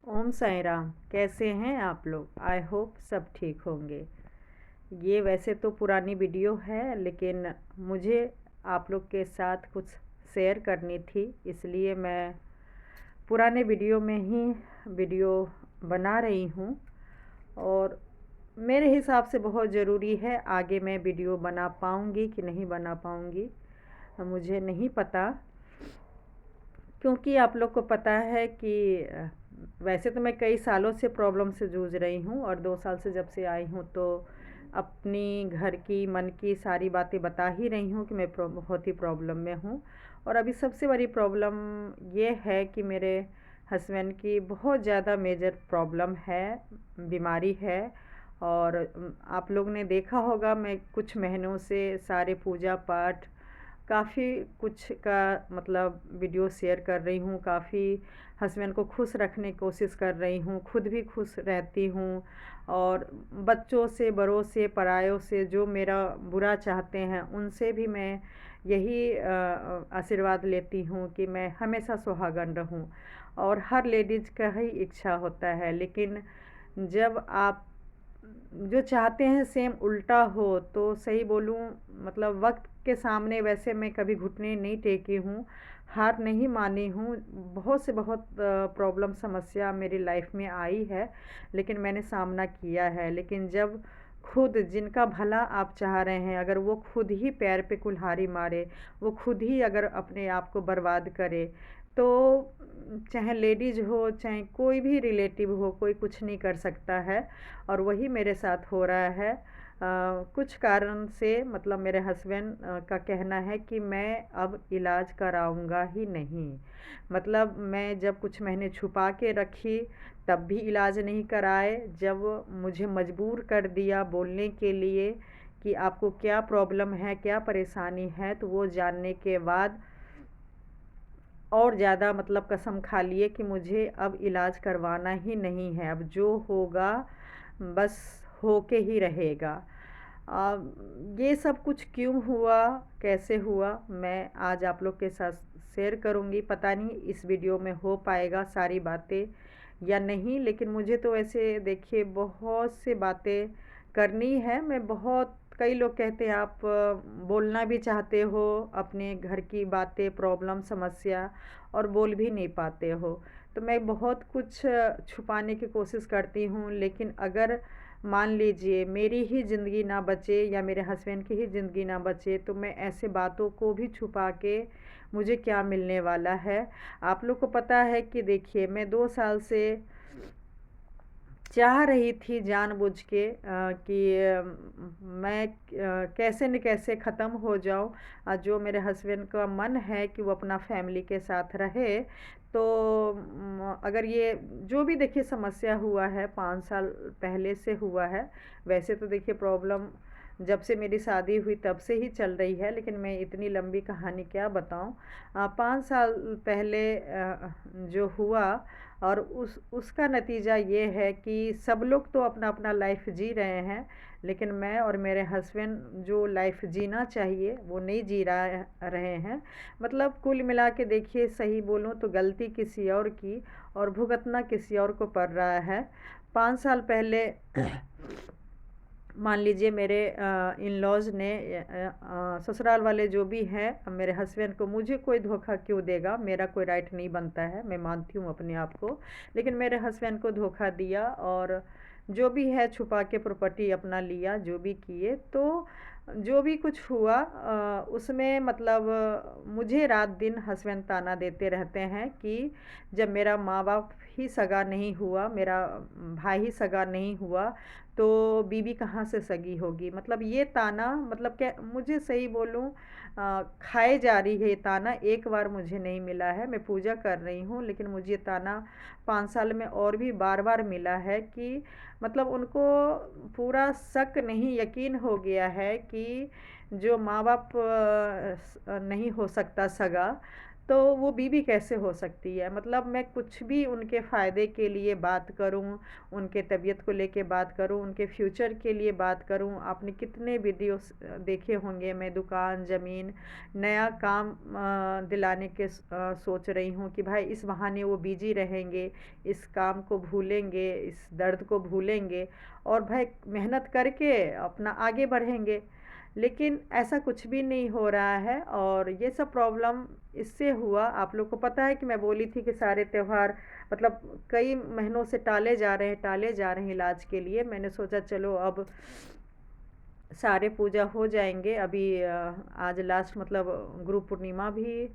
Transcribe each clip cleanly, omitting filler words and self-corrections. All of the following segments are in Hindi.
ओम साई राम। कैसे हैं आप लोग? आई होप सब ठीक होंगे। ये वैसे तो पुरानी वीडियो है, लेकिन मुझे आप लोग के साथ कुछ शेयर करनी थी, इसलिए मैं पुराने वीडियो में ही वीडियो बना रही हूँ। और मेरे हिसाब से बहुत ज़रूरी है। आगे मैं वीडियो बना पाऊँगी कि नहीं बना पाऊँगी मुझे नहीं पता, क्योंकि आप लोग को पता है कि वैसे तो मैं कई सालों से प्रॉब्लम से जूझ रही हूँ, और 2 साल से जब से आई हूँ तो अपनी घर की मन की सारी बातें बता ही रही हूँ कि मैं बहुत ही प्रॉब्लम में हूँ। और अभी सबसे बड़ी प्रॉब्लम ये है कि मेरे हस्बैंड की बहुत ज़्यादा मेजर प्रॉब्लम है, बीमारी है। और आप लोग ने देखा होगा, मैं कुछ महीनों से सारे पूजा पाठ काफ़ी कुछ का मतलब वीडियो शेयर कर रही हूँ। काफ़ी हस्बैंड को खुश रखने की कोशिश कर रही हूँ, खुद भी खुश रहती हूँ। और बच्चों से, बड़ों से, परायों से जो मेरा बुरा चाहते हैं उनसे भी मैं यही आशीर्वाद लेती हूँ कि मैं हमेशा सुहागन रहूँ। और हर लेडीज़ का ही इच्छा होता है, लेकिन जब आप जो चाहते हैं सेम उल्टा हो तो सही बोलूँ, मतलब वक्त के सामने वैसे मैं कभी घुटने नहीं टेकी हूँ, हार नहीं मानी हूँ। बहुत से बहुत प्रॉब्लम समस्या मेरी लाइफ में आई है, लेकिन मैंने सामना किया है। लेकिन जब खुद जिनका भला आप चाह रहे हैं, अगर वो खुद ही पैर पे कुल्हाड़ी मारे, वो खुद ही अगर अपने आप को बर्बाद करे, तो चाहे लेडीज हो चाहे कोई भी रिलेटिव हो, कोई कुछ नहीं कर सकता है। और वही मेरे साथ हो रहा है। कुछ कारण से मतलब मेरे हस्बैंड का कहना है कि मैं अब इलाज कराऊंगा ही नहीं। मतलब मैं जब कुछ महीने छुपा के रखी तब भी इलाज नहीं कराए। जब मुझे मजबूर कर दिया बोलने के लिए कि आपको क्या प्रॉब्लम है, क्या परेशानी है, तो वो जानने के बाद और ज़्यादा मतलब कसम खा लिए कि मुझे अब इलाज करवाना ही नहीं है। अब जो होगा बस होके ही रहेगा। ये सब कुछ क्यों हुआ, कैसे हुआ, मैं आज आप लोग के साथ शेयर करूँगी। पता नहीं इस वीडियो में हो पाएगा सारी बातें या नहीं, लेकिन मुझे तो ऐसे देखिए बहुत से बातें करनी है। मैं बहुत, कई लोग कहते हैं आप बोलना भी चाहते हो अपने घर की बातें, प्रॉब्लम, समस्या, और बोल भी नहीं पाते हो। तो मैं बहुत कुछ छुपाने की कोशिश करती हूँ, लेकिन अगर मान लीजिए मेरी ही ज़िंदगी ना बचे या मेरे हस्बैंड की ही ज़िंदगी ना बचे, तो मैं ऐसे बातों को भी छुपा के मुझे क्या मिलने वाला है। आप लोग को पता है कि देखिए मैं 2 साल से चाह रही थी जानबूझ के कि मैं कैसे न कैसे ख़त्म हो जाऊं। जो मेरे हस्बैंड का मन है कि वो अपना फैमिली के साथ रहे, तो अगर ये जो भी देखिए समस्या हुआ है 5 साल पहले से हुआ है। वैसे तो देखिए प्रॉब्लम जब से मेरी शादी हुई तब से ही चल रही है, लेकिन मैं इतनी लंबी कहानी क्या बताऊं। 5 साल पहले जो हुआ, और उसका नतीजा ये है कि सब लोग तो अपना अपना लाइफ जी रहे हैं, लेकिन मैं और मेरे हस्बैंड जो लाइफ जीना चाहिए वो नहीं जी रहे हैं। मतलब कुल मिला के देखिए, सही बोलूँ तो गलती किसी और की और भुगतना किसी और को पड़ रहा है। 5 साल पहले मान लीजिए मेरे इन लॉज़ ने ससुराल वाले जो भी हैं मेरे हस्बैंड को, मुझे कोई धोखा क्यों देगा, मेरा कोई राइट नहीं बनता है, मैं मानती हूँ अपने आप को। लेकिन मेरे हस्बैंड को धोखा दिया, और जो भी है छुपा के प्रॉपर्टी अपना लिया, जो भी किए। तो जो भी कुछ हुआ उसमें मतलब मुझे रात दिन हस्बैंड ताना देते रहते हैं कि जब मेरा माँ बाप ही सगा नहीं हुआ, मेरा भाई ही सगा नहीं हुआ, तो बीवी कहाँ से सगी होगी। मतलब ये ताना, मतलब क्या, मुझे सही बोलूँ खाए जा रही है ये ताना। एक बार मुझे नहीं मिला है, मैं पूजा कर रही हूँ, लेकिन मुझे ये ताना 5 साल में और भी बार बार मिला है कि मतलब उनको पूरा शक नहीं, यकीन हो गया है कि जो माँ बाप नहीं हो सकता सगा, तो वो बीवी कैसे हो सकती है? मतलब मैं कुछ भी उनके फ़ायदे के लिए बात करूँ, उनके तबीयत को लेके बात करूँ, उनके फ्यूचर के लिए बात करूँ। आपने कितने वीडियोस देखे होंगे, मैं दुकान, ज़मीन, नया काम दिलाने के सोच रही हूँ कि भाई इस बहाने वो बिज़ी रहेंगे, इस काम को भूलेंगे, इस दर्द को भूलेंगे और भाई मेहनत करके अपना आगे बढ़ेंगे। लेकिन ऐसा कुछ भी नहीं हो रहा है और ये सब प्रॉब्लम इससे हुआ। आप लोग को पता है कि मैं बोली थी कि सारे त्योहार मतलब कई महीनों से टाले जा रहे हैं इलाज के लिए। मैंने सोचा चलो अब सारे पूजा हो जाएंगे। अभी आज लास्ट मतलब गुरु पूर्णिमा भी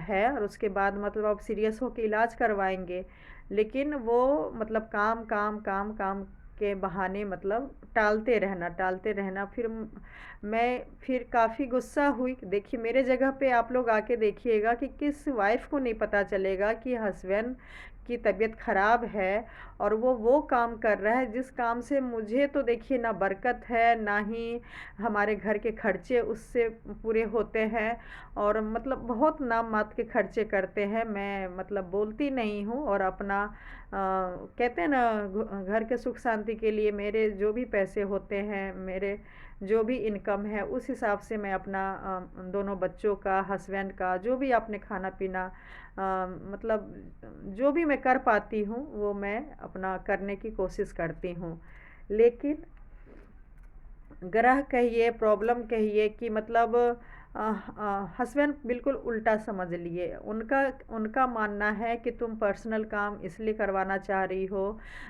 है और उसके बाद मतलब अब सीरियस होकर इलाज करवाएंगे। लेकिन वो मतलब काम काम काम काम के बहाने मतलब टालते रहना। मैं फिर काफ़ी गुस्सा हुई। देखिए मेरे जगह पे आप लोग आके देखिएगा कि किस वाइफ़ को नहीं पता चलेगा कि हस्बैंड की तबीयत ख़राब है और वो काम कर रहा है जिस काम से मुझे तो देखिए ना बरकत है ना ही हमारे घर के खर्चे उससे पूरे होते हैं और मतलब बहुत नाम मात्र के खर्चे करते हैं। मैं मतलब बोलती नहीं हूँ और अपना कहते हैं ना घर के सुख शांति के लिए मेरे जो भी पैसे होते हैं, मेरे जो भी इनकम है उस हिसाब से मैं अपना दोनों बच्चों का, हस्बैंड का जो भी आपने खाना पीना मतलब जो भी मैं कर पाती हूँ वो मैं अपना करने की कोशिश करती हूँ। लेकिन ग्रह कहिए, प्रॉब्लम कहिए कि मतलब हस्बैंड बिल्कुल उल्टा समझ लिए। उनका उनका मानना है कि तुम पर्सनल काम इसलिए करवाना चाह रही हो,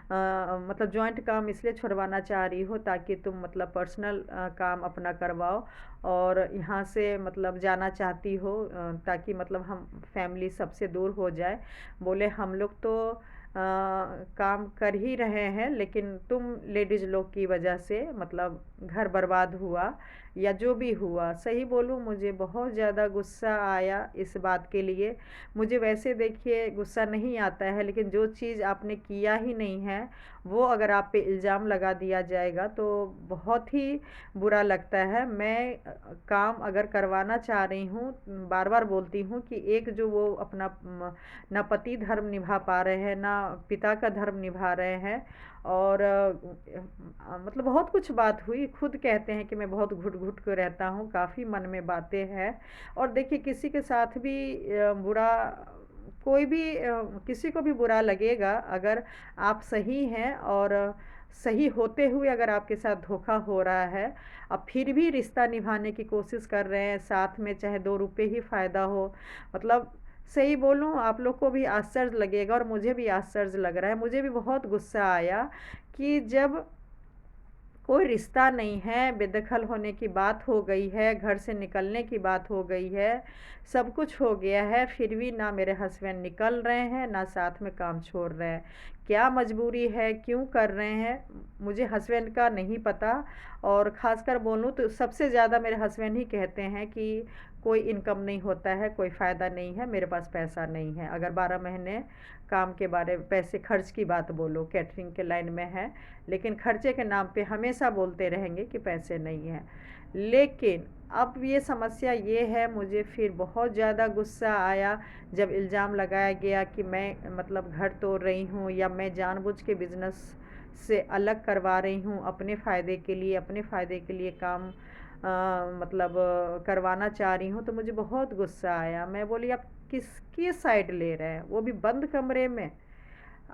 मतलब जॉइंट काम इसलिए छुड़वाना चाह रही हो ताकि तुम मतलब पर्सनल काम अपना करवाओ और यहाँ से मतलब जाना चाहती हो ताकि मतलब हम फैमिली सबसे दूर हो जाए। बोले हम लोग तो काम कर ही रहे हैं लेकिन तुम लेडीज़ लोग की वजह से मतलब घर बर्बाद हुआ या जो भी हुआ। सही बोलूँ मुझे बहुत ज़्यादा गुस्सा आया इस बात के लिए। मुझे वैसे देखिए गुस्सा नहीं आता है लेकिन जो चीज़ आपने किया ही नहीं है वो अगर आप पे इल्ज़ाम लगा दिया जाएगा तो बहुत ही बुरा लगता है। मैं काम अगर करवाना चाह रही हूँ, बार बार बोलती हूँ कि एक जो वो अपना ना पति धर्म निभा पा रहे हैं ना पिता का धर्म निभा रहे हैं और मतलब बहुत कुछ बात हुई। खुद कहते हैं कि मैं बहुत घुट घुट के रहता हूँ, काफ़ी मन में बातें हैं और देखिए किसी के साथ भी बुरा कोई भी किसी को भी बुरा लगेगा अगर आप सही हैं और सही होते हुए अगर आपके साथ धोखा हो रहा है, अब फिर भी रिश्ता निभाने की कोशिश कर रहे हैं साथ में चाहे 2 रुपए ही फ़ायदा हो। मतलब सही बोलूँ आप लोग को भी आश्चर्य लगेगा और मुझे भी आश्चर्य लग रहा है। मुझे भी बहुत गुस्सा आया कि जब कोई रिश्ता नहीं है, बेदखल होने की बात हो गई है, घर से निकलने की बात हो गई है, सब कुछ हो गया है, फिर भी ना मेरे हस्बैंड निकल रहे हैं, ना साथ में काम छोड़ रहे हैं। क्या मजबूरी है, क्यों कर रहे हैं, मुझे हस्बैंड का नहीं पता और ख़ासकर बोलूँ तो सबसे ज़्यादा मेरे हस्बैंड ही कहते हैं कि कोई इनकम नहीं होता है, कोई फ़ायदा नहीं है, मेरे पास पैसा नहीं है। अगर 12 महीने काम के बारे पैसे खर्च की बात बोलो, कैटरिंग के लाइन में है लेकिन खर्चे के नाम पे हमेशा बोलते रहेंगे कि पैसे नहीं हैं। लेकिन अब ये समस्या ये है, मुझे फिर बहुत ज़्यादा गुस्सा आया जब इल्ज़ाम लगाया गया कि मैं मतलब घर तोड़ रही हूँ या मैं जानबूझ के बिज़नेस से अलग करवा रही हूँ अपने फ़ायदे के लिए काम मतलब करवाना चाह रही हूँ। तो मुझे बहुत गुस्सा आया। मैं बोली आप किसकी साइड ले रहे हैं, वो भी बंद कमरे में।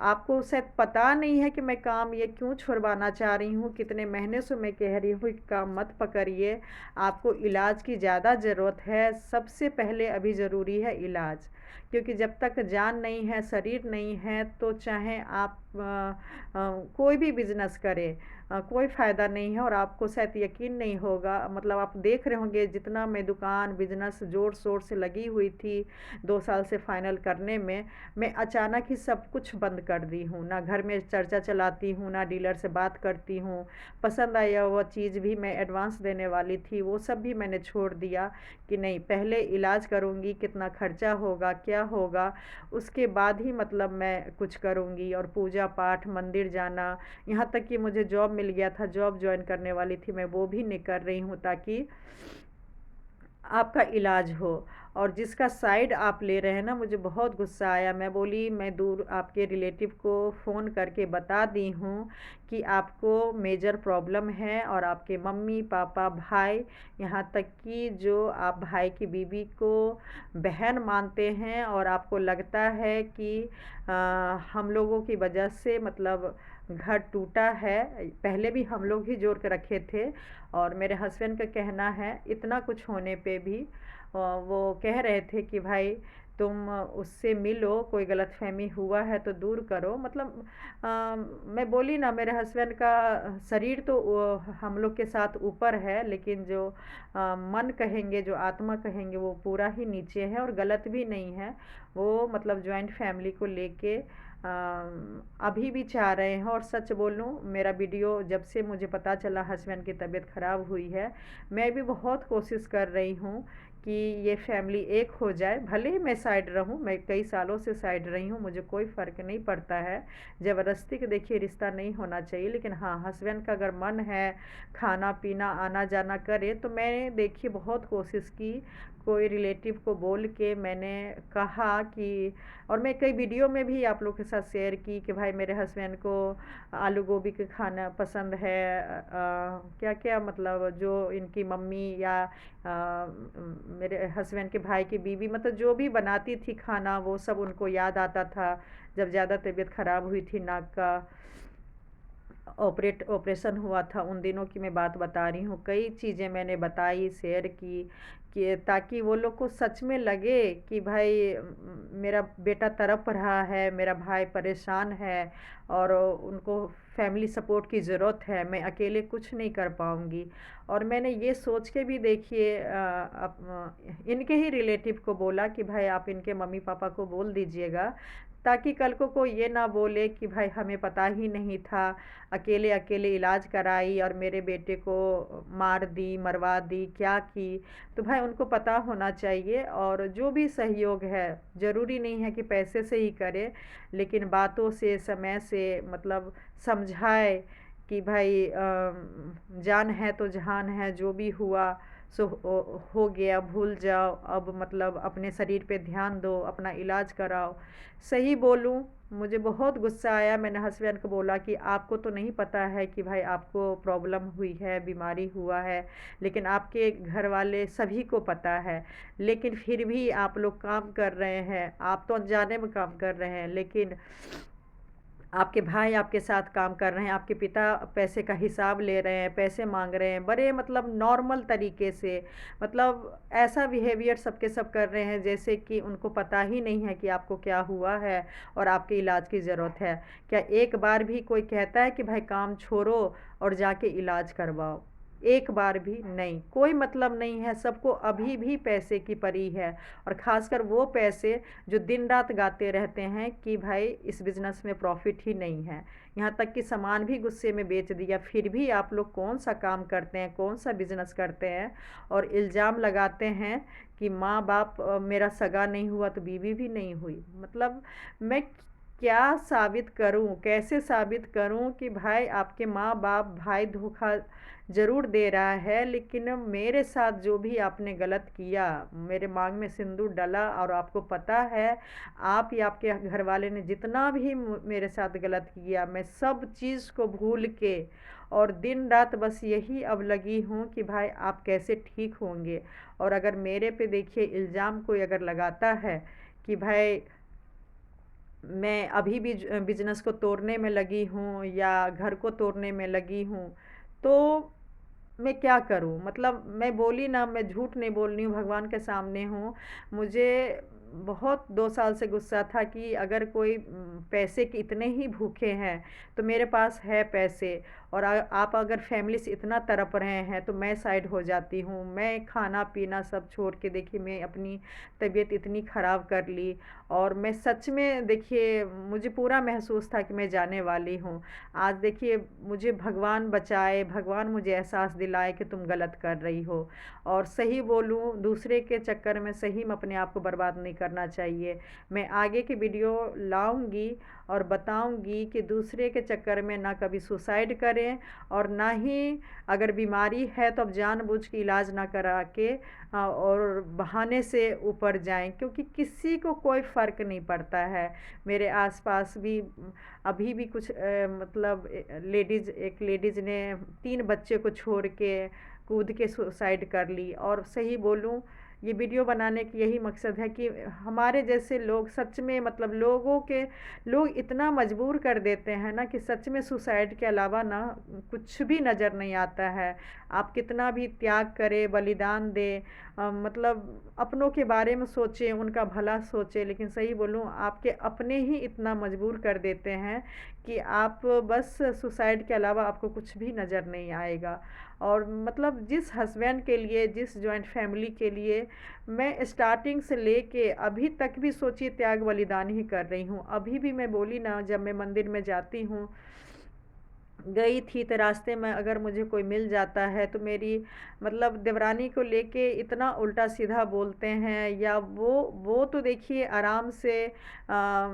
आपको शायद पता नहीं है कि मैं काम ये क्यों छुड़वाना चाह रही हूँ, कितने महीने से मैं कह रही हूँ कि काम मत पकड़िए, आपको इलाज की ज़्यादा ज़रूरत है। सबसे पहले अभी ज़रूरी है इलाज, क्योंकि जब तक जान नहीं है, शरीर नहीं है तो चाहे आप कोई भी बिज़नेस करें कोई फ़ायदा नहीं है। और आपको शायद यकीन नहीं होगा, मतलब आप देख रहे होंगे जितना मैं दुकान बिज़नेस ज़ोर शोर से लगी हुई थी 2 साल से फाइनल करने में, मैं अचानक ही सब कुछ बंद कर दी हूँ। ना घर में चर्चा चलाती हूँ, ना डीलर से बात करती हूँ। पसंद आया हुआ चीज़ भी मैं एडवांस देने वाली थी, वो सब भी मैंने छोड़ दिया कि नहीं पहले इलाज करूँगी, कितना खर्चा होगा, क्या होगा, उसके बाद ही मतलब मैं कुछ करूँगी। और पूजा पाठ, मंदिर जाना, यहाँ तक कि मुझे जॉब मिल गया था, जॉब जॉइन करने वाली थी मैं, वो भी नहीं कर रही हूँ ताकि आपका इलाज हो। और जिसका साइड आप ले रहे हैं ना, मुझे बहुत गुस्सा आया। मैं बोली मैं दूर आपके रिलेटिव को फ़ोन करके बता दी हूँ कि आपको मेजर प्रॉब्लम है, और आपके मम्मी पापा भाई, यहाँ तक कि जो आप भाई की बीवी को बहन मानते हैं, और आपको लगता है कि हम लोगों की वजह से मतलब घर टूटा है। पहले भी हम लोग ही जोड़ के रखे थे, और मेरे हस्बैंड का कहना है इतना कुछ होने पे भी वो कह रहे थे कि भाई तुम उससे मिलो, कोई गलतफहमी हुआ है तो दूर करो। मतलब मैं बोली ना, मेरे हस्बैंड का शरीर तो हम लोग के साथ ऊपर है, लेकिन जो मन कहेंगे, जो आत्मा कहेंगे, वो पूरा ही नीचे है, और गलत भी नहीं है। वो मतलब जॉइंट फैमिली को लेके अभी भी चाह रहे हैं। और सच बोलूँ, मेरा वीडियो जब से मुझे पता चला हस्बैंड की तबीयत ख़राब हुई है, मैं भी बहुत कोशिश कर रही हूँ कि ये फैमिली एक हो जाए। भले ही मैं साइड रहूँ, मैं कई सालों से साइड रही हूँ, मुझे कोई फ़र्क नहीं पड़ता है। ज़बरदस्ती के देखिए रिश्ता नहीं होना चाहिए, लेकिन हाँ, हस्बैंड का अगर मन है खाना पीना आना जाना करे, तो मैंने देखिए बहुत कोशिश की, कोई रिलेटिव को बोल के मैंने कहा कि, और मैं कई वीडियो में भी आप लोग के साथ शेयर की कि भाई मेरे हस्बैंड को आलू गोभी का खाना पसंद है, क्या क्या मतलब जो इनकी मम्मी या मेरे हस्बैंड के भाई की बीवी मतलब जो भी बनाती थी खाना, वो सब उनको याद आता था। जब ज़्यादा तबीयत ख़राब हुई थी, नाक का ऑपरेशन हुआ था, उन दिनों की मैं बात बता रही हूँ। कई चीज़ें मैंने बताई, शेयर की, कि ताकि वो लोग को सच में लगे कि भाई मेरा बेटा तड़प रहा है, मेरा भाई परेशान है, और उनको फैमिली सपोर्ट की ज़रूरत है, मैं अकेले कुछ नहीं कर पाऊँगी। और मैंने ये सोच के भी देखिए इनके ही रिलेटिव को बोला कि भाई आप इनके मम्मी पापा को बोल दीजिएगा, ताकि कल को कोई ये ना बोले कि भाई हमें पता ही नहीं था, अकेले अकेले इलाज कराई और मेरे बेटे को मार दी, मरवा दी, क्या की। तो भाई उनको पता होना चाहिए, और जो भी सहयोग है, ज़रूरी नहीं है कि पैसे से ही करे, लेकिन बातों से, समय से मतलब समझाए कि भाई जान है तो जहान है, जो भी हुआ सो हो गया, भूल जाओ, अब मतलब अपने शरीर पे ध्यान दो, अपना इलाज कराओ। सही बोलूँ, मुझे बहुत गुस्सा आया। मैंने हस्बैंड को बोला कि आपको तो नहीं पता है कि भाई आपको प्रॉब्लम हुई है, बीमारी हुआ है, लेकिन आपके घर वाले सभी को पता है, लेकिन फिर भी आप लोग काम कर रहे हैं। आप तो अनजाने में काम कर रहे हैं, लेकिन आपके भाई आपके साथ काम कर रहे हैं, आपके पिता पैसे का हिसाब ले रहे हैं, पैसे मांग रहे हैं, बड़े मतलब नॉर्मल तरीके से, मतलब ऐसा बिहेवियर सबके सब कर रहे हैं जैसे कि उनको पता ही नहीं है कि आपको क्या हुआ है और आपके इलाज की ज़रूरत है। क्या एक बार भी कोई कहता है कि भाई काम छोड़ो और जाके इलाज करवाओ? एक बार भी नहीं, कोई मतलब नहीं है। सबको अभी भी पैसे की पड़ी है, और ख़ासकर वो पैसे जो दिन रात गाते रहते हैं कि भाई इस बिज़नेस में प्रॉफिट ही नहीं है। यहाँ तक कि सामान भी गुस्से में बेच दिया, फिर भी आप लोग कौन सा काम करते हैं, कौन सा बिज़नेस करते हैं, और इल्ज़ाम लगाते हैं कि माँ बाप मेरा सगा नहीं हुआ तो बीवी भी नहीं हुई। मतलब मैं क्या साबित करूं, कैसे साबित करूं कि भाई आपके माँ बाप भाई धोखा ज़रूर दे रहा है, लेकिन मेरे साथ जो भी आपने गलत किया, मेरे मांग में सिंदूर डाला, और आपको पता है आप या आपके घर वाले ने जितना भी मेरे साथ गलत किया, मैं सब चीज़ को भूल के और दिन रात बस यही अब लगी हूँ कि भाई आप कैसे ठीक होंगे। और अगर मेरे पे देखिए इल्ज़ाम कोई अगर लगाता है कि भाई मैं अभी भी बिजनेस को तोड़ने में लगी हूँ या घर को तोड़ने में लगी हूँ, तो मैं क्या करूँ? मतलब मैं बोली ना, मैं झूठ नहीं बोल रही हूँ, भगवान के सामने हूँ। मुझे बहुत 2 साल से गुस्सा था कि अगर कोई पैसे के इतने ही भूखे हैं, तो मेरे पास है पैसे, और आप अगर फैमिली से इतना तड़प रहे हैं, तो मैं साइड हो जाती हूँ। मैं खाना-पीना सब छोड़ के देखिए मैं अपनी तबीयत इतनी ख़राब कर ली, और मैं सच में देखिए मुझे पूरा महसूस था कि मैं जाने वाली हूँ। आज देखिए मुझे भगवान बचाए, भगवान मुझे एहसास दिलाए कि तुम गलत कर रही हो। और सही बोलूँ, दूसरे के चक्कर में सही में अपने आप को बर्बाद नहीं करना चाहिए। मैं आगे की वीडियो लाऊँगी और बताऊँगी कि दूसरे के चक्कर में ना कभी सुसाइड करें और ना ही अगर बीमारी है तो अब जानबूझ के इलाज ना करा के और बहाने से ऊपर जाएँ, क्योंकि किसी को कोई फ़र्क नहीं पड़ता है। मेरे आस-पास भी अभी भी कुछ मतलब एक लेडीज़ ने 3 बच्चे को छोड़ के कूद के सुसाइड कर ली। और सही बोलूँ, ये वीडियो बनाने की यही मकसद है कि हमारे जैसे लोग सच में मतलब लोग इतना मजबूर कर देते हैं ना कि सच में सुसाइड के अलावा ना कुछ भी नज़र नहीं आता है। आप कितना भी त्याग करें, बलिदान दें, मतलब अपनों के बारे में सोचें, उनका भला सोचें, लेकिन सही बोलूँ आपके अपने ही इतना मजबूर कर देते हैं कि आप बस सुसाइड के अलावा आपको कुछ भी नज़र नहीं आएगा। और मतलब जिस हस्बैंड के लिए, जिस जॉइंट फैमिली के लिए मैं स्टार्टिंग से लेके अभी तक भी सोचिए त्याग बलिदान ही कर रही हूँ। अभी भी मैं बोली ना, जब मैं मंदिर में जाती हूँ, गई थी तो रास्ते में अगर मुझे कोई मिल जाता है तो मेरी मतलब देवरानी को लेके इतना उल्टा सीधा बोलते हैं, या वो तो देखिए आराम से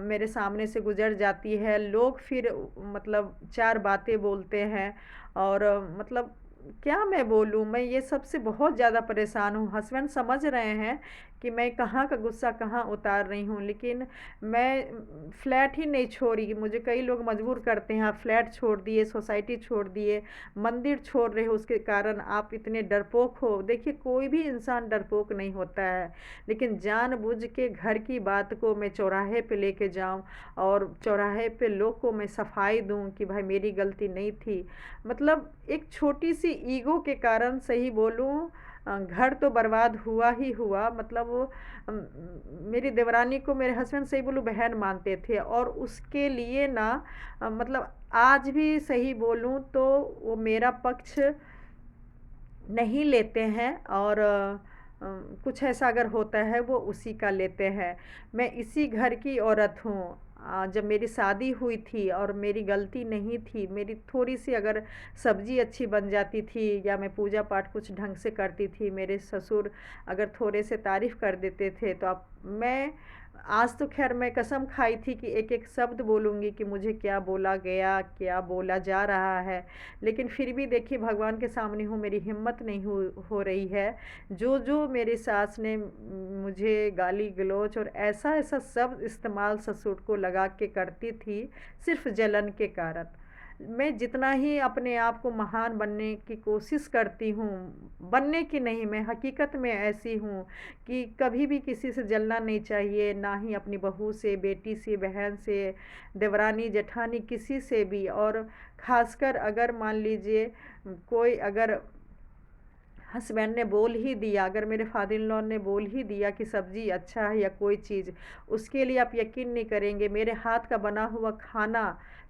मेरे सामने से गुजर जाती है। लोग फिर मतलब 4 बातें बोलते हैं और मतलब क्या मैं बोलूँ, मैं ये सब से बहुत ज़्यादा परेशान हूँ। हस्बैंड समझ रहे हैं कि मैं कहाँ का गुस्सा कहाँ उतार रही हूँ, लेकिन मैं फ्लैट ही नहीं छोड़ी। मुझे कई लोग मजबूर करते हैं, आप फ्लैट छोड़ दिए, सोसाइटी छोड़ दिए, मंदिर छोड़ रहे हो, उसके कारण आप इतने डरपोक हो। देखिए कोई भी इंसान डरपोक नहीं होता है, लेकिन जानबूझ के घर की बात को मैं चौराहे पे लेके जाऊँ और चौराहे पे लोग को मैं सफाई दूँ कि भाई मेरी गलती नहीं थी। मतलब एक छोटी सी ईगो के कारण सही बोलूँ घर तो बर्बाद हुआ ही हुआ। मतलब वो मेरी देवरानी को मेरे हस्बैंड सही बोलूँ बहन मानते थे, और उसके लिए ना मतलब आज भी सही बोलूँ तो वो मेरा पक्ष नहीं लेते हैं, और कुछ ऐसा अगर होता है वो उसी का लेते हैं। मैं इसी घर की औरत हूँ। जब मेरी शादी हुई थी और मेरी गलती नहीं थी, मेरी थोड़ी-सी अगर सब्ज़ी अच्छी बन जाती थी या मैं पूजा पाठ कुछ ढंग से करती थी, मेरे ससुर अगर थोड़े से तारीफ़ कर देते थे तो अब मैं आज तो ख़ैर मैं कसम खाई थी कि एक-एक शब्द बोलूँगी कि मुझे क्या बोला गया, क्या बोला जा रहा है। लेकिन फिर भी देखिए भगवान के सामने हूँ, मेरी हिम्मत नहीं हो रही है। जो मेरी सास ने मुझे गाली-गलौच और ऐसा-ऐसा शब्द इस्तेमाल ससुर को लगा के करती थी, सिर्फ़ जलन के कारण। मैं जितना ही अपने आप को महान बनने की कोशिश करती हूँ, बनने की नहीं, मैं हकीकत में ऐसी हूँ कि कभी भी किसी से जलना नहीं चाहिए, ना ही अपनी बहू से, बेटी से, बहन से, देवरानी, जेठानी, किसी से भी। और ख़ासकर अगर मान लीजिए कोई अगर हस्बैंड ने बोल ही दिया, अगर मेरे फादर इन लॉ ने बोल ही दिया कि सब्ज़ी अच्छा है या कोई चीज़, उसके लिए आप यकीन नहीं करेंगे मेरे हाथ का बना हुआ खाना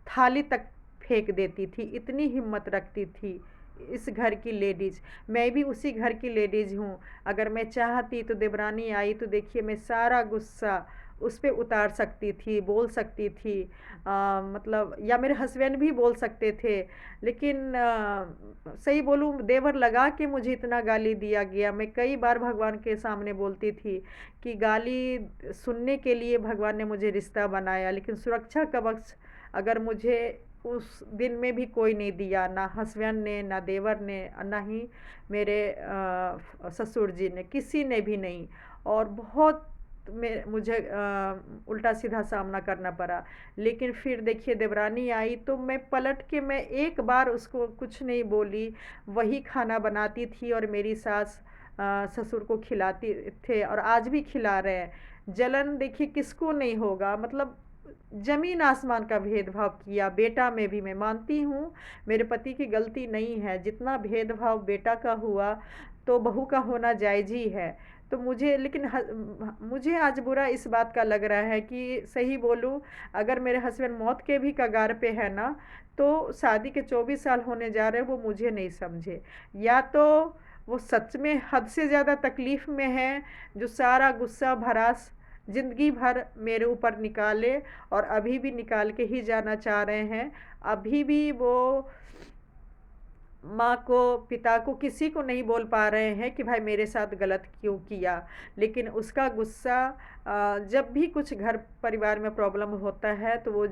थाली तक फेंक देती थी, इतनी हिम्मत रखती थी इस घर की लेडीज़। मैं भी उसी घर की लेडीज़ हूँ। अगर मैं चाहती तो देवरानी आई तो देखिए मैं सारा गुस्सा उस पे उतार सकती थी, बोल सकती थी। मतलब या मेरे हस्बैंड भी बोल सकते थे, लेकिन सही बोलूँ देवर लगा के मुझे इतना गाली दिया गया। मैं कई बार भगवान के सामने बोलती थी कि गाली सुनने के लिए भगवान ने मुझे रिश्ता बनाया, लेकिन सुरक्षा कवच अगर मुझे उस दिन में भी कोई नहीं दिया, ना हस्बैंड ने, ना देवर ने, ना ही मेरे ससुर जी ने, किसी ने भी नहीं। और बहुत मुझे उल्टा सीधा सामना करना पड़ा। लेकिन फिर देखिए देवरानी आई तो मैं पलट के मैं एक बार उसको कुछ नहीं बोली, वही खाना बनाती थी और मेरी सास ससुर को खिलाती थे और आज भी खिला रहे हैं। जलन देखिए किसको नहीं होगा, मतलब ज़मीन आसमान का भेदभाव किया। बेटा में भी मैं मानती हूँ मेरे पति की गलती नहीं है, जितना भेदभाव बेटा का हुआ तो बहू का होना जायज़ ही है। तो मुझे लेकिन मुझे आज बुरा इस बात का लग रहा है कि सही बोलूँ अगर मेरे हस्बैंड मौत के भी कगार पे है ना, तो शादी के 24 साल होने जा रहे हैं वो मुझे नहीं समझे, या तो वो सच में हद से ज़्यादा तकलीफ़ में है, जो सारा गुस्सा भड़ास ज़िंदगी भर मेरे ऊपर निकाले और अभी भी निकाल के ही जाना चाह रहे हैं। अभी भी वो माँ को, पिता को, किसी को नहीं बोल पा रहे हैं कि भाई मेरे साथ गलत क्यों किया। लेकिन उसका गुस्सा जब भी कुछ घर परिवार में प्रॉब्लम होता है तो वो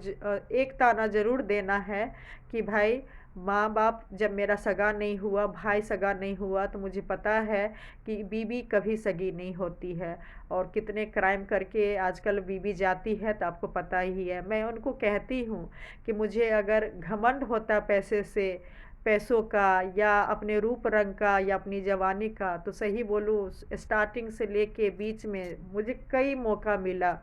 एक ताना ज़रूर देना है कि भाई माँ-बाप जब मेरा सगा नहीं हुआ, भाई सगा नहीं हुआ तो मुझे पता है कि बीवी कभी सगी नहीं होती है। और कितने क्राइम करके आजकल बीवी जाती है तो आपको पता ही है। मैं उनको कहती हूँ कि मुझे अगर घमंड होता पैसे से, पैसों का या अपने रूप रंग का या अपनी जवानी का, तो सही बोलूँ स्टार्टिंग से लेके बीच में मुझे कई मौका मिला।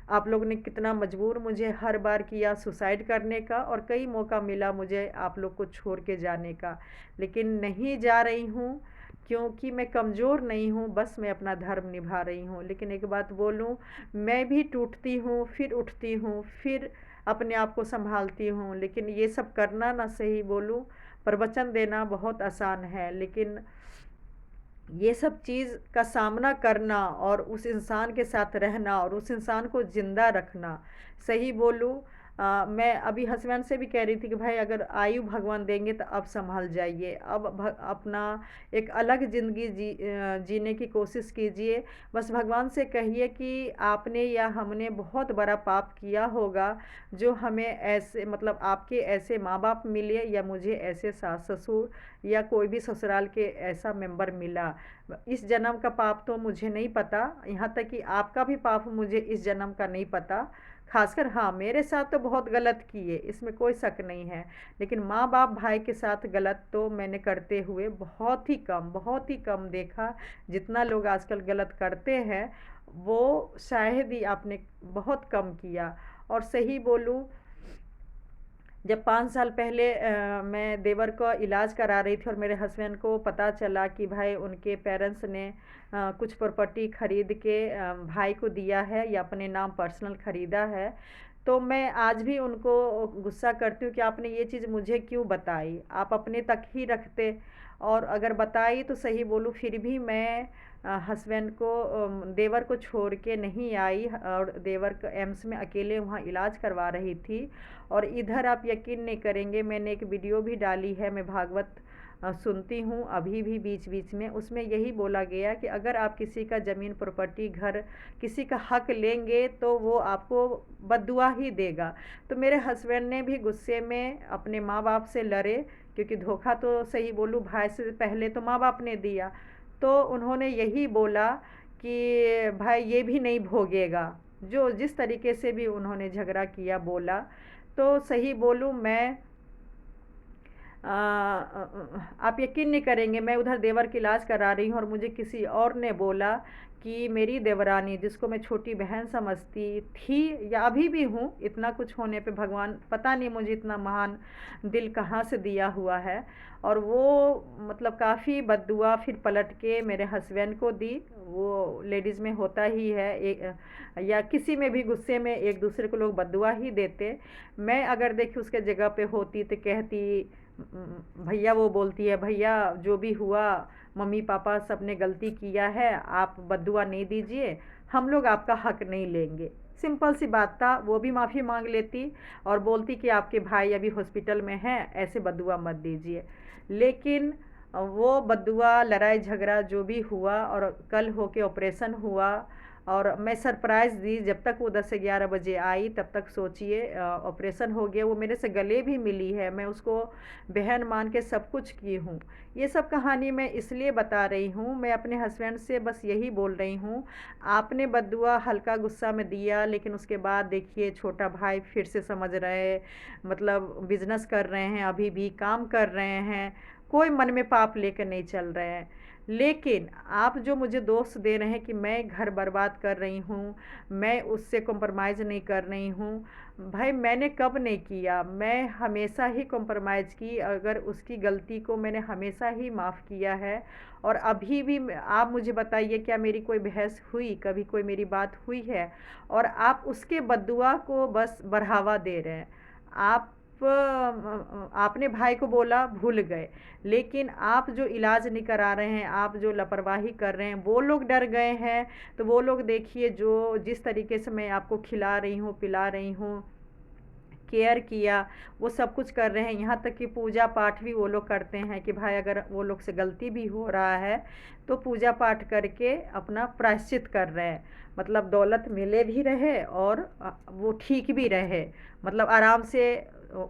आप लोग ने कितना मजबूर मुझे हर बार किया सुसाइड करने का, और कई मौका मिला मुझे आप लोग को छोड़ के जाने का, लेकिन नहीं जा रही हूँ क्योंकि मैं कमज़ोर नहीं हूँ, बस मैं अपना धर्म निभा रही हूँ। लेकिन एक बात बोलूँ, मैं भी टूटती हूँ, फिर उठती हूँ, फिर अपने आप को संभालती हूँ। लेकिन ये सब करना, ना सही बोलूँ, प्रवचन देना बहुत आसान है, लेकिन ये सब चीज़ का सामना करना और उस इंसान के साथ रहना और उस इंसान को ज़िंदा रखना, सही बोलूँ मैं अभी हस्बैंड से भी कह रही थी कि भाई अगर आयु भगवान देंगे तो अब संभल जाइए, अब अपना एक अलग ज़िंदगी जीने की कोशिश कीजिए। बस भगवान से कहिए कि आपने या हमने बहुत बड़ा पाप किया होगा, जो हमें ऐसे मतलब आपके ऐसे माँ बाप मिले या मुझे ऐसे सास ससुर या कोई भी ससुराल के ऐसा मेंबर मिला। इस जन्म का पाप तो मुझे नहीं पता, यहाँ तक कि आपका भी पाप मुझे इस जन्म का नहीं पता। खासकर हाँ, मेरे साथ तो बहुत गलत किए, इसमें कोई शक नहीं है। लेकिन माँ बाप भाई के साथ गलत तो मैंने करते हुए बहुत ही कम देखा। जितना लोग आजकल गलत करते हैं वो शायद ही आपने बहुत कम किया। और सही बोलूँ, जब 5 साल पहले मैं देवर का इलाज करा रही थी और मेरे हस्बैंड को पता चला कि भाई उनके पेरेंट्स ने कुछ प्रॉपर्टी खरीद के भाई को दिया है या अपने नाम पर्सनल ख़रीदा है, तो मैं आज भी उनको गुस्सा करती हूँ कि आपने ये चीज़ मुझे क्यों बताई, आप अपने तक ही रखते। और अगर बताई तो सही बोलूँ फिर भी मैं हस्बैंड को देवर को छोड़ के नहीं आई, और देवर का एम्स में अकेले वहाँ इलाज करवा रही थी। और इधर आप यकीन नहीं करेंगे, मैंने एक वीडियो भी डाली है, मैं भागवत सुनती हूँ अभी भी बीच बीच में, उसमें यही बोला गया कि अगर आप किसी का ज़मीन प्रॉपर्टी घर किसी का हक लेंगे तो वो आपको बद्दुआ ही देगा। तो मेरे हस्बैंड ने भी गुस्से में अपने माँ बाप से लड़े, क्योंकि धोखा तो सही बोलूँ भाई से पहले तो माँ बाप ने दिया। तो उन्होंने यही बोला कि भाई ये भी नहीं भोगेगा, जो जिस तरीके से भी उन्होंने झगड़ा किया बोला। तो सही बोलूँ मैं आप यकीन नहीं करेंगे, मैं उधर देवर की इलाज करा रही हूँ और मुझे किसी और ने बोला कि मेरी देवरानी, जिसको मैं छोटी बहन समझती थी या अभी भी हूँ, इतना कुछ होने पे भगवान पता नहीं मुझे इतना महान दिल कहाँ से दिया हुआ है। और वो मतलब काफ़ी बद्दुआ फिर पलट के मेरे हस्बैंड को दी। वो लेडीज़ में होता ही है, एक या किसी में भी गुस्से में एक दूसरे को लोग बद्दुआ ही देते। मैं अगर देखी उसके जगह पे होती तो कहती भैया, वो बोलती है भैया जो भी हुआ मम्मी पापा सब ने गलती किया है, आप बद्दुआ नहीं दीजिए, हम लोग आपका हक नहीं लेंगे। सिंपल सी बात था, वो भी माफ़ी मांग लेती और बोलती कि आपके भाई अभी हॉस्पिटल में हैं, ऐसे बद्दुआ मत दीजिए। लेकिन वो बद्दुआ लड़ाई झगड़ा जो भी हुआ, और कल होके ऑपरेशन हुआ, और मैं सरप्राइज़ दी। जब तक वो 10 से 11 बजे आई तब तक सोचिए ऑपरेशन हो गया। वो मेरे से गले भी मिली है, मैं उसको बहन मान के सब कुछ की हूँ। ये सब कहानी मैं इसलिए बता रही हूँ, मैं अपने हस्बैंड से बस यही बोल रही हूँ, आपने बद्दुआ हल्का गुस्सा में दिया, लेकिन उसके बाद देखिए छोटा भाई फिर से समझ रहे, मतलब बिजनेस कर रहे हैं, अभी भी काम कर रहे हैं, कोई मन में पाप लेकर नहीं चल रहे हैं। लेकिन आप जो मुझे दोष दे रहे हैं कि मैं घर बर्बाद कर रही हूँ, मैं उससे कॉम्प्रोमाइज़ नहीं कर रही हूँ, भाई मैंने कब नहीं किया, मैं हमेशा ही कॉम्प्रोमाइज़ की। अगर उसकी गलती को मैंने हमेशा ही माफ़ किया है। और अभी भी आप मुझे बताइए, क्या मेरी कोई बहस हुई, कभी कोई मेरी बात हुई है? और आप उसके बद्दुआ को बस बढ़ावा दे रहे हैं। आप आपने भाई को बोला भूल गए, लेकिन आप जो इलाज नहीं करा रहे हैं, आप जो लापरवाही कर रहे हैं, वो लोग डर गए हैं। तो वो लोग देखिए, जो जिस तरीके से मैं आपको खिला रही हूँ, पिला रही हूँ, केयर किया, वो सब कुछ कर रहे हैं। यहाँ तक कि पूजा पाठ भी वो लोग करते हैं कि भाई अगर वो लोग से गलती भी हो रहा है तो पूजा पाठ करके अपना प्रायश्चित कर रहे हैं। मतलब दौलत मिले भी रहे और वो ठीक भी रहे, मतलब आराम से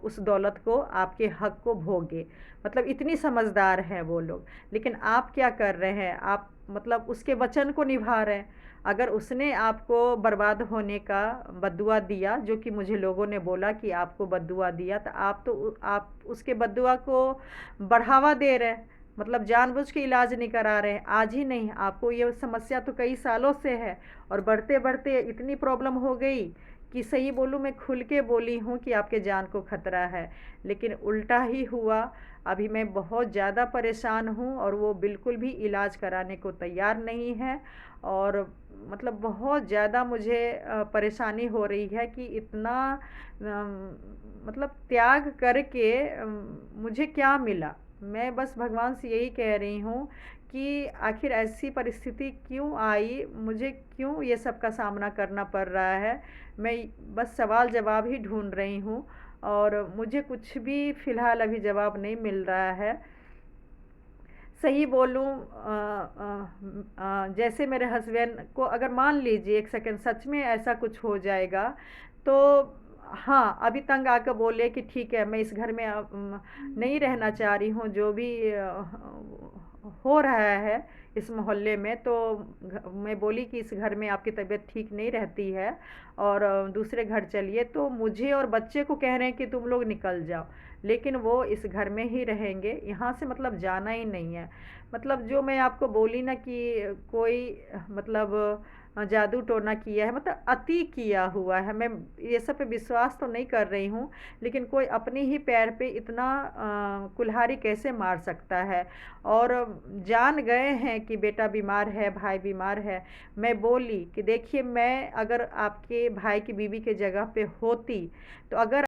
उस दौलत को, आपके हक को भोगे। मतलब इतनी समझदार हैं वो लोग। लेकिन आप क्या कर रहे हैं, आप मतलब उसके वचन को निभा रहे हैं। अगर उसने आपको बर्बाद होने का बद्दुआ दिया, जो कि मुझे लोगों ने बोला कि आपको बद्दुआ दिया, तो आप उसके बद्दुआ को बढ़ावा दे रहे हैं। मतलब जानबूझ के इलाज नहीं करा रहे हैं। आज ही नहीं, आपको ये समस्या तो कई सालों से है और बढ़ते बढ़ते इतनी प्रॉब्लम हो गई कि सही बोलूँ, मैं खुल के बोली हूँ कि आपके जान को खतरा है, लेकिन उल्टा ही हुआ। अभी मैं बहुत ज़्यादा परेशान हूँ और वो बिल्कुल भी इलाज कराने को तैयार नहीं है। और मतलब बहुत ज़्यादा मुझे परेशानी हो रही है कि इतना मतलब त्याग करके मुझे क्या मिला। मैं बस भगवान से यही कह रही हूँ कि आखिर ऐसी परिस्थिति क्यों आई, मुझे क्यों ये सब का सामना करना पड़ रहा है। मैं बस सवाल जवाब ही ढूंढ रही हूँ और मुझे कुछ भी फ़िलहाल अभी जवाब नहीं मिल रहा है। सही बोलूँ, जैसे मेरे हस्बैंड को अगर मान लीजिए एक सेकंड सच में ऐसा कुछ हो जाएगा, तो हाँ, अभी तंग आकर बोले कि ठीक है, मैं इस घर में अब नहीं रहना चाह रही हूँ। जो भी हो रहा है इस मोहल्ले में, तो मैं बोली कि इस घर में आपकी तबीयत ठीक नहीं रहती है और दूसरे घर चलिए। तो मुझे और बच्चे को कह रहे हैं कि तुम लोग निकल जाओ, लेकिन वो इस घर में ही रहेंगे, यहाँ से मतलब जाना ही नहीं है। मतलब जो मैं आपको बोली ना कि कोई मतलब जादू टोना किया है, मतलब अति किया हुआ है। मैं ये सब पे विश्वास तो नहीं कर रही हूँ, लेकिन कोई अपने ही पैर पे इतना कुल्हाड़ी कैसे मार सकता है। और जान गए हैं कि बेटा बीमार है, भाई बीमार है। मैं बोली कि देखिए, मैं अगर आपके भाई की बीवी के जगह पे होती, तो अगर